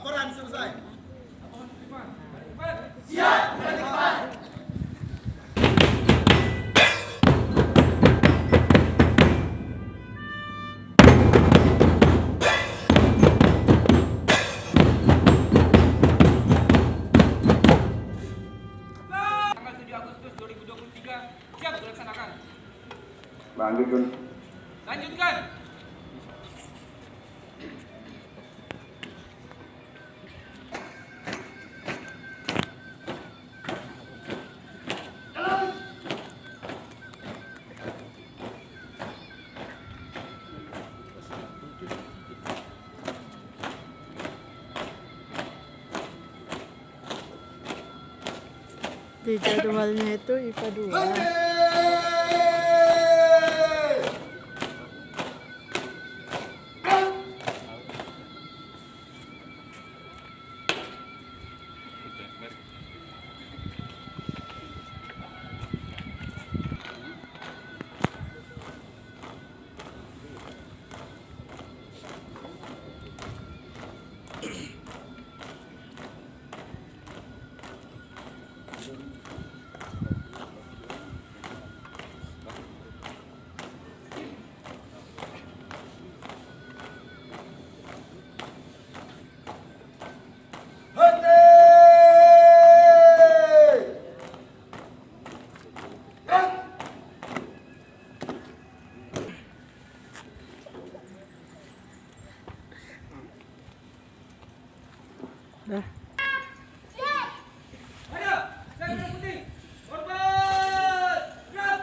Laporan selesai. Siap, berarti kapan? Tanggal 7 Agustus 2023 siap dilaksanakan. Lanjutkan. Lanjutkan. Di jadwalnya itu IPA 2. Dah. Ayo, saya merah putih. Korban. Gerak.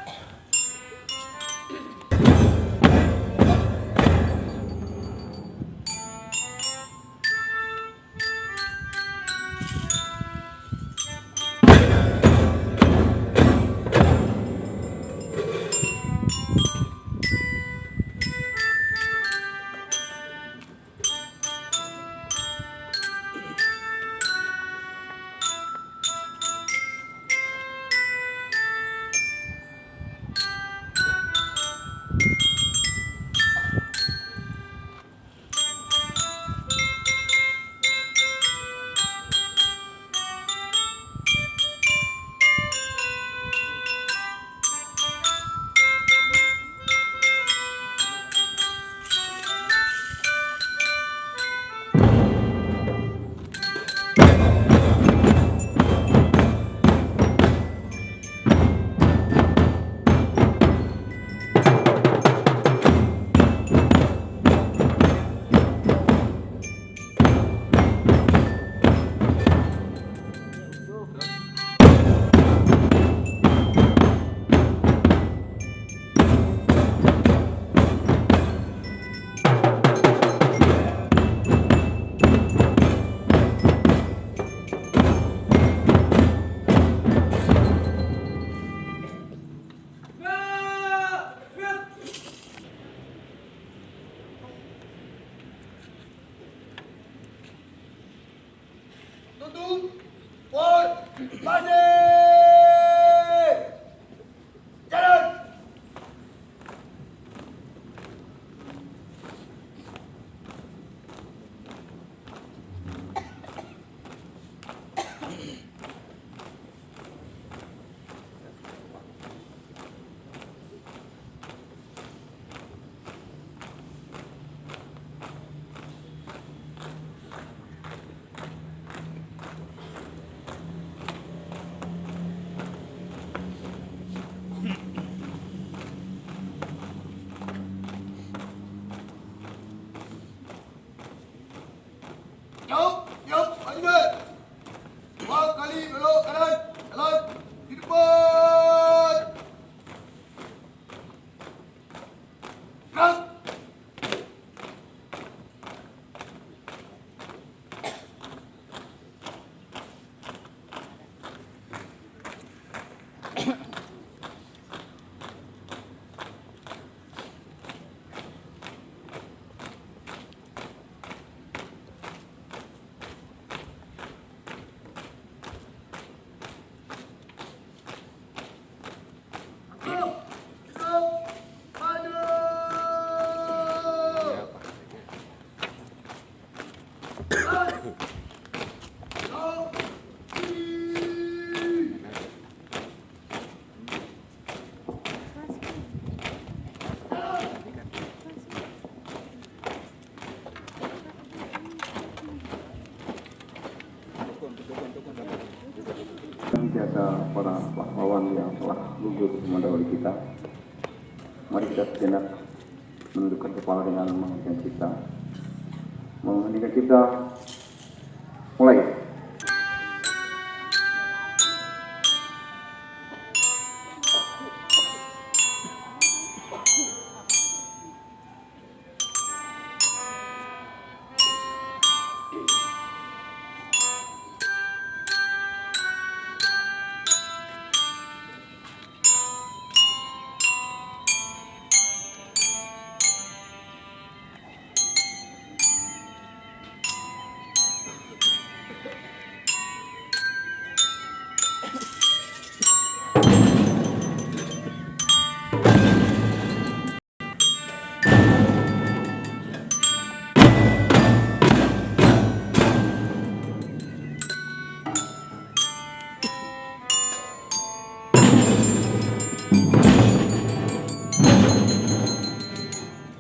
Tutup. Pon. Pasir. Jalan. Jauh, jauh, lanjut. 2 kali belok kanan, jalan di depan. Gerak. menjaga para pahlawan yang telah gugur bersama dahulu kita. Mari kita sejenak menundukkan kepala dengan menghentikan kita. Menghentikan kita. Mulai.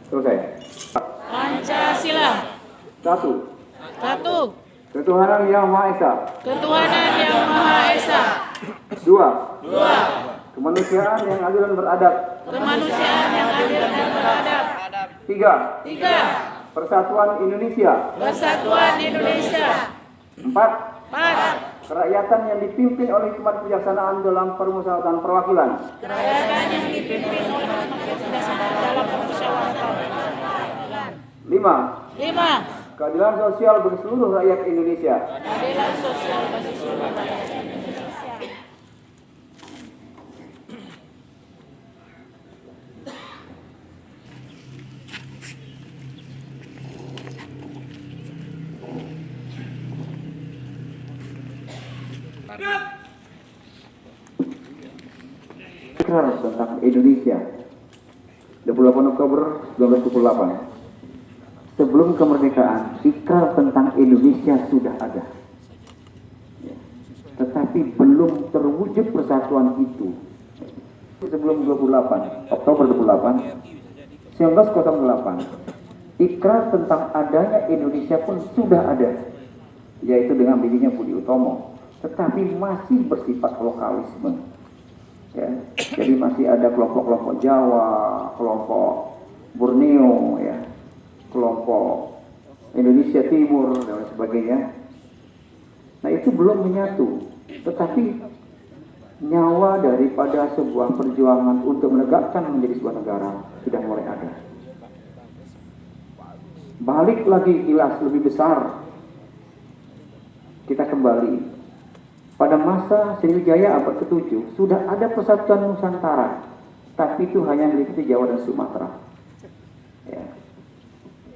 Selesai. Pancasila. 1. 1. Ketuhanan Yang Maha Esa. Ketuhanan Yang Maha Esa. 2. Kemanusiaan yang adil dan beradab. Kemanusiaan yang adil dan beradab. 3. 3. Persatuan Indonesia. Persatuan Indonesia. 4. 4. Kerakyatan yang dipimpin oleh hikmat kebijaksanaan dalam permusyawaratan perwakilan. Kerakyatan yang dipimpin oleh hikmat kebijaksanaan dalam permusyawaratan. 5. 5. Keadilan sosial bagi seluruh rakyat Indonesia. Keadilan sosial bagi seluruh rakyat Indonesia. Ikrar tentang Indonesia 28 Oktober 1928. Sebelum kemerdekaan, ikrar tentang Indonesia sudah ada. Tetapi belum terwujud persatuan itu. Sebelum 28 Oktober 28, 1908, ikrar tentang adanya Indonesia pun sudah ada, yaitu dengan dirinya Budi Utomo. Tetapi masih bersifat lokalisme. Ya, jadi masih ada kelompok-kelompok Jawa, kelompok Borneo, ya, kelompok Indonesia Timur dan sebagainya. Nah, itu belum menyatu. Tetapi nyawa daripada sebuah perjuangan untuk menegakkan menjadi sebuah negara sudah mulai ada. Balik lagi kilas lebih besar, kita kembali pada masa Sriwijaya abad ke-7 sudah ada persatuan Nusantara, tapi itu hanya meliputi Jawa dan Sumatera. Ya.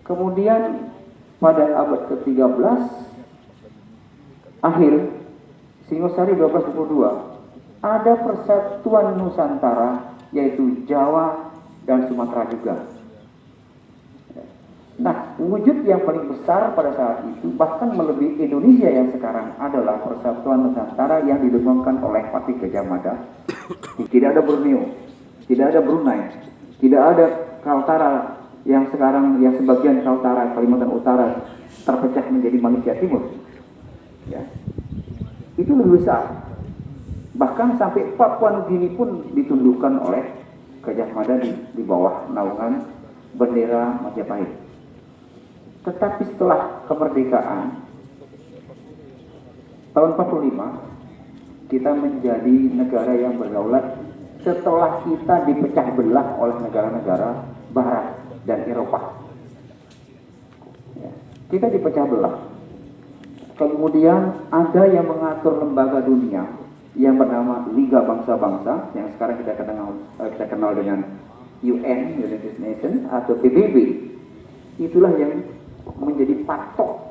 Kemudian pada abad ke-13 akhir Singosari 1222 ada persatuan Nusantara, yaitu Jawa dan Sumatera juga. Nah, wujud yang paling besar pada saat itu, bahkan melebihi Indonesia yang sekarang, adalah persatuan Nusantara yang didengungkan oleh Patih Gajah Mada. Tidak ada Borneo, tidak ada Brunei, tidak ada Kaltara yang sekarang, yang sebagian Kaltara, Kalimantan Utara terpecah menjadi Malaysia Timur. Ya. Itu lebih besar. Bahkan sampai Papua Nugini pun ditundukkan oleh Gajah Mada di bawah naungan bendera Majapahit. Tetapi setelah kemerdekaan tahun 45 kita menjadi negara yang berdaulat setelah kita dipecah belah oleh negara-negara Barat dan Eropa. Ya, kita dipecah belah. Kemudian ada yang mengatur lembaga dunia yang bernama Liga Bangsa-Bangsa, yang sekarang kita kenal dengan UN, United Nations, atau PBB. Itulah yang menjadi patok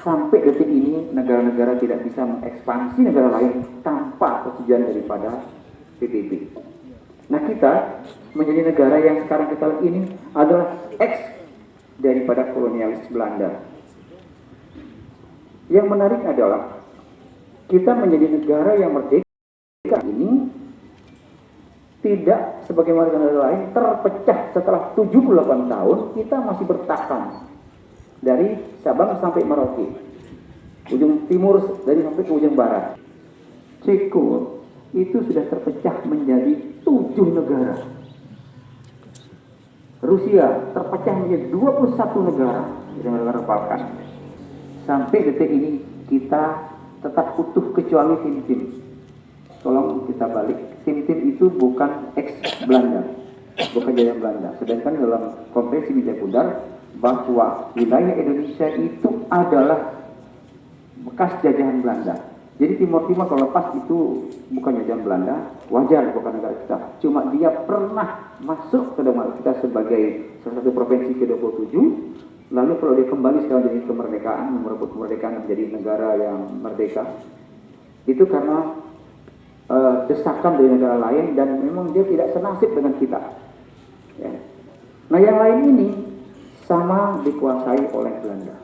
sampai detik ini negara-negara tidak bisa mengekspansi negara lain tanpa persetujuan daripada PBB. Nah, kita menjadi negara yang sekarang kita lihat ini adalah eks daripada kolonialis Belanda. Yang menarik adalah kita menjadi negara yang merdeka ini tidak sebagaimana negara lain terpecah setelah 78 tahun. Kita masih bertahan dari Sabang sampai Merauke, ujung timur dari sampai ke ujung barat. Ceko itu sudah terpecah menjadi 7 negara. Rusia terpecah menjadi 21 negara di negara Balkan. Sampai detik ini kita tetap utuh kecuali Tim-Tim. Tolong kita balik. Tim-Tim itu bukan ex Belanda, bukan jajahan Belanda. Sedangkan dalam Konvensi Wijaya Bundar bahwa wilayah Indonesia itu adalah bekas jajahan Belanda. Jadi Timur Timur kalau lepas itu bukan jajahan Belanda, wajar bukan negara kita. Cuma dia pernah masuk ke dalam kita sebagai salah satu provinsi ke-27. Lalu kalau dia kembali sekarang jadi kemerdekaan, merebut kemerdekaan menjadi negara yang merdeka, itu karena desakan dari negara lain dan memang dia tidak senasib dengan kita. Ya. Nah yang lain ini sama dikuasai oleh Belanda.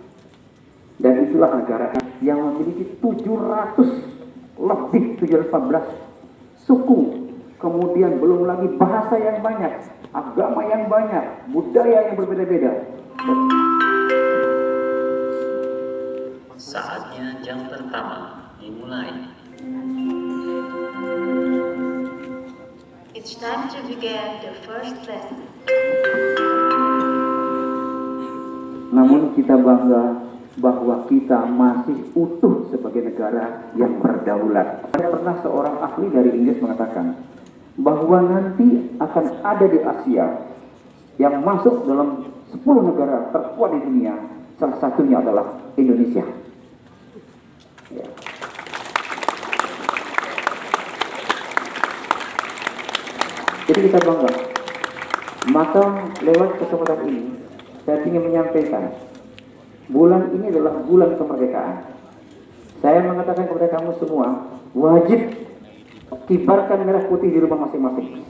Dan itulah negara yang memiliki 714 suku. Kemudian belum lagi bahasa yang banyak, agama yang banyak, budaya yang berbeda-beda. Saatnya jam pertama dimulai. It's time to begin the first lesson. Namun kita bangga bahwa kita masih utuh sebagai negara yang berdaulat. Ada pernah seorang ahli dari Inggris mengatakan bahwa nanti akan ada di Asia yang masuk dalam 10 negara terkuat di dunia, salah satunya adalah Indonesia. Ya. Jadi kita bangga. Maka lewat kesempatan ini saya ingin menyampaikan, bulan ini adalah bulan kemerdekaan. Saya mengatakan kepada kamu semua, wajib kibarkan merah putih di rumah masing-masing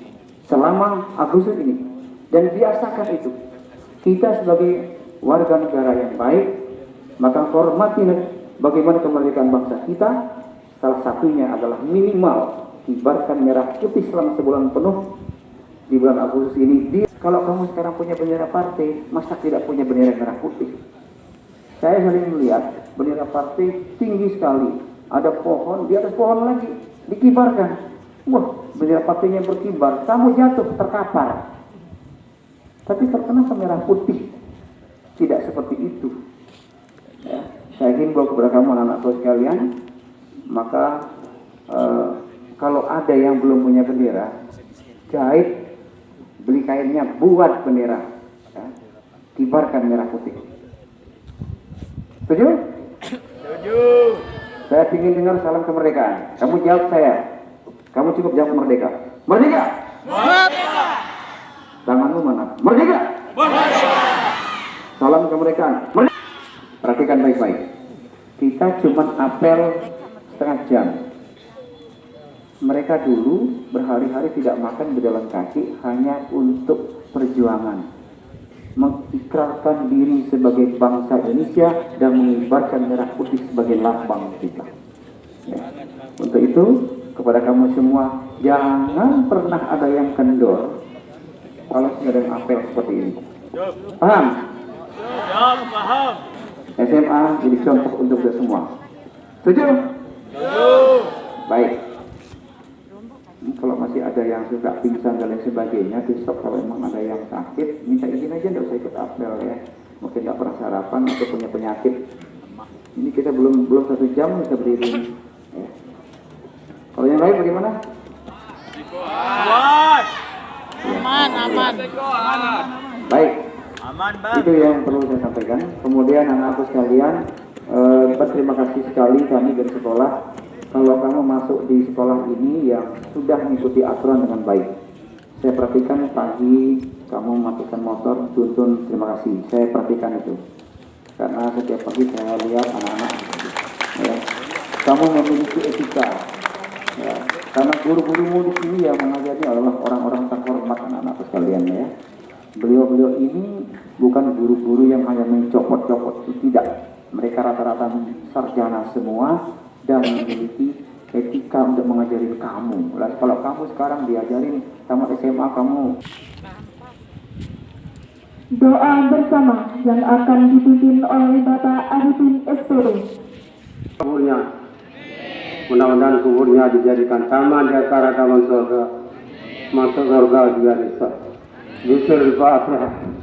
selama Agustus ini. Dan biasakan itu. Kita sebagai warga negara yang baik, maka hormati bagaimana kemerdekaan bangsa kita. Salah satunya adalah minimal kibarkan merah putih selama sebulan penuh di bulan Agustus ini. Kalau kamu sekarang punya bendera partai, masa tidak punya bendera merah putih? Saya sering melihat bendera partai tinggi sekali, ada pohon, di atas pohon lagi dikibarkan. Wah, bendera partainya berkibar, kamu jatuh terkapar. Tapi terkena merah putih, tidak seperti itu. Ya, saya himbau kepada kamu anak-anakku sekalian, maka kalau ada yang belum punya bendera, jahit, beli kainnya, buat bendera, ya, kibarkan merah putih. Setuju? Setuju. Saya ingin dengar salam kemerdekaan. Kamu jawab saya. Kamu cukup jawab merdeka. Merdeka. Merdeka. Tanganmu mana? Merdeka. Merdeka. Salam kemerdekaan. Merdeka. Perhatikan baik-baik. Kita cuma apel setengah jam. Mereka dulu berhari-hari tidak makan berjalan kaki hanya untuk perjuangan, mengikrarkan diri sebagai bangsa Indonesia dan mengibarkan merah putih sebagai lambang kita. Ya. Untuk itu kepada kamu semua, jangan pernah ada yang kendor kalau tidak ada yang apel seperti ini. Paham? Paham. SMA jadi contoh untuk kita semua. Setuju? Baik. Kalau masih ada yang suka pingsan dan lain sebagainya, besok kalau memang ada yang sakit, minta izin aja, nggak usah ikut apel ya. Mungkin nggak pernah sarapan atau punya penyakit. Ini kita belum 1 jam bisa berdiri. Ya. Kalau yang lain bagaimana? Aman. Baik. Aman, Bang. Itu yang perlu saya sampaikan. Kemudian anak-anakku sekalian, berterima kasih sekali kami dari sekolah. Kalau kamu masuk di sekolah ini yang sudah mengikuti aturan dengan baik. Saya perhatikan pagi kamu matikan motor, tuntun, terima kasih. Saya perhatikan itu. Karena setiap pagi saya lihat anak-anak. Ya, kamu memiliki etika. Ya, karena guru-gurumu di sini yang mengajari adalah orang-orang terhormat anak-anak sekalian ya. Beliau-beliau ini bukan guru-guru yang hanya mencopot-copot, tidak. Mereka rata-rata sarjana semua dan memiliki etika untuk mengajari kamu. Lalu kalau kamu sekarang diajarin tamat SMA kamu. Doa bersama yang akan dipimpin oleh Bapak Arifin SPD. Mulia mudah-mudahan kuburnya dijadikan taman di antara taman surga, masuk surga juga bisa. Bismillahirrahmanirrahim.